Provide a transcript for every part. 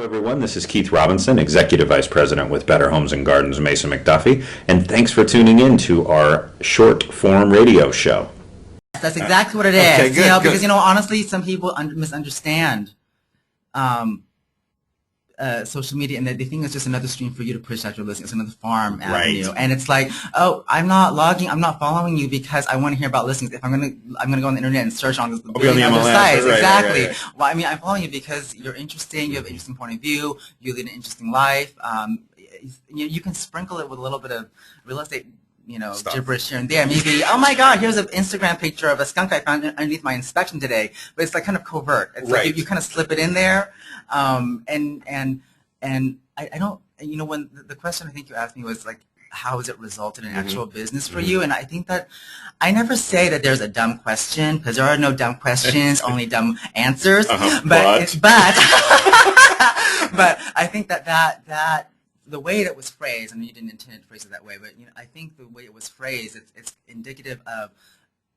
Hello, everyone. This is Keith Robinson, Executive Vice President with Better Homes and Gardens, Mason-McDuffie, and thanks for tuning in to our short-form radio show. That's exactly what it is. Okay, good, Because honestly, some people misunderstand social media, and they think it's just another stream for you to push out your listing. It's another farm avenue, and it's like, oh, I'm not following you because I want to hear about listings. If I'm gonna go on the internet and search on this other sites, exactly. Right. Well, I mean, I'm following you because you're interesting. You have an interesting point of view. You lead an interesting life. You can sprinkle it with a little bit of real estate, gibberish here and there. Maybe, oh my God, here's an Instagram picture of a skunk I found underneath my inspection today. But it's like kind of covert. It's like you kind of slip it in there. And I don't, when the question I think you asked me was like, how has it resulted in actual business for you? And I think that I never say that there's a dumb question, because there are no dumb questions, only dumb answers. But I think that the way that it was phrased, and you didn't intend to phrase it that way, but I think the way it was phrased, it's indicative of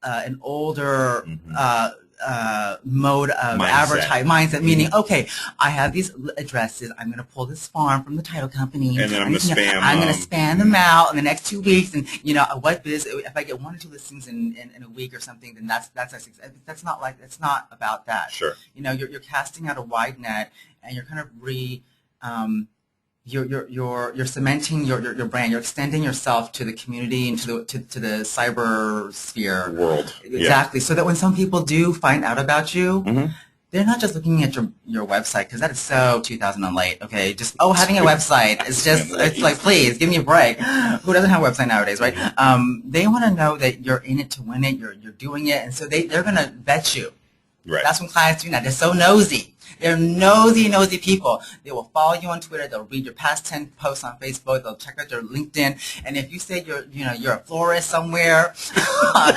an older mode of advertising mindset, meaning, okay, I have these addresses, I'm going to pull this farm from the title company, and then I'm going to spam. I'm going to spam them out in the next 2 weeks, and if I get 1 or 2 listings in a week or something, then that's it's not about that. Sure. You're casting out a wide net, and you're kind of you're cementing your brand. You're extending yourself to the community and to the cyber sphere world. Exactly. So that when some people do find out about you, they're not just looking at your website, because that is so 2000 and late. Okay, just having a website is just it's like, please give me a break. Who doesn't have a website nowadays, right? They want to know that you're in it to win it. You're doing it, and so they're gonna vet you. Right. That's when clients do that. They're so nosy. They're nosy people. They will follow you on Twitter. They'll read your past 10 posts on Facebook. They'll check out your LinkedIn. And if you say you're a florist somewhere, on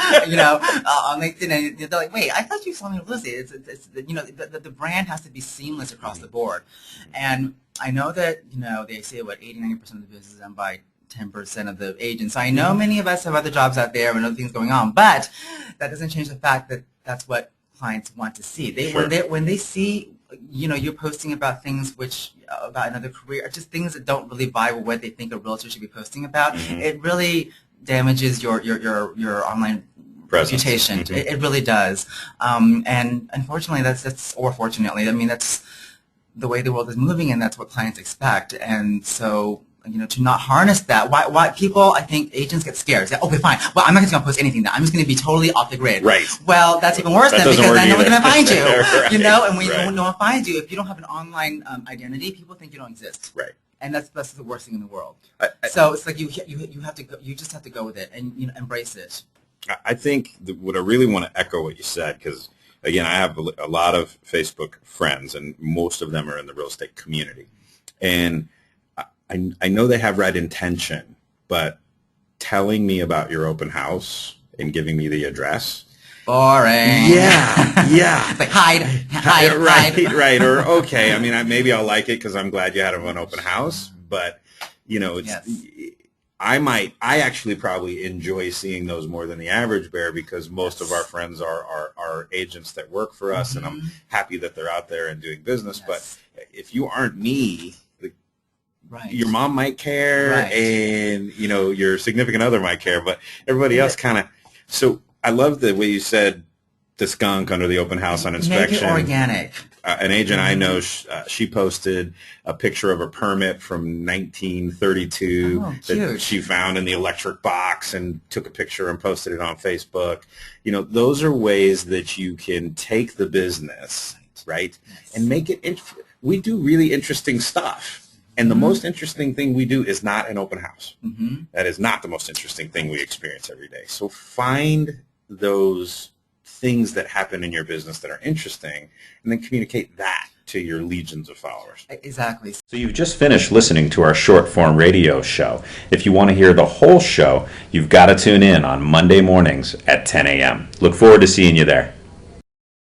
LinkedIn, and they're like, wait, I thought you saw me with Lizzie. The brand has to be seamless across the board. And I know that they say 80-90% of the business is done by 10% of the agents. I know many of us have other jobs out there and other things going on, but that doesn't change the fact that that's what clients want to see. When they see you're posting about things about another career, just things that don't really vibe with what they think a realtor should be posting about, it really damages your online reputation. It really does. And unfortunately, or fortunately, I mean, that's the way the world is moving, and that's what clients expect. And so, to not harness that, why people, I think agents get scared. Say, okay, fine. Well, I'm not going to post anything now. I'm just going to be totally off the grid. Right. Well, that's even worse then, because then no one's going to find you. Right. And when no one finds you, if you don't have an online identity, people think you don't exist. Right. And that's the worst thing in the world. So it's like you have to go. You just have to go with it and embrace it. I think what I really want to echo what you said, because again, I have a lot of Facebook friends, and most of them are in the real estate community, and I know they have right intention, but telling me about your open house and giving me the address. Boring. Yeah. It's like hide. Right. Or, okay, I mean, maybe I'll like it because I'm glad you had an open house, but, I actually probably enjoy seeing those more than the average bear, because most of our friends are agents that work for us, and I'm happy that they're out there and doing business. But if you aren't me, your mom might care, and your significant other might care, but everybody else kind of. So I love the way you said the skunk under the open house on inspection. Make it organic. An agent I know, she posted a picture of a permit from 1932 that she found in the electric box, and took a picture and posted it on Facebook. Those are ways that you can take the business, right, and make it. We do really interesting stuff. And the most interesting thing we do is not an open house. That is not the most interesting thing we experience every day. So find those things that happen in your business that are interesting, and then communicate that to your legions of followers. Exactly. So you've just finished listening to our short-form radio show. If you want to hear the whole show, you've got to tune in on Monday mornings at 10 a.m. Look forward to seeing you there.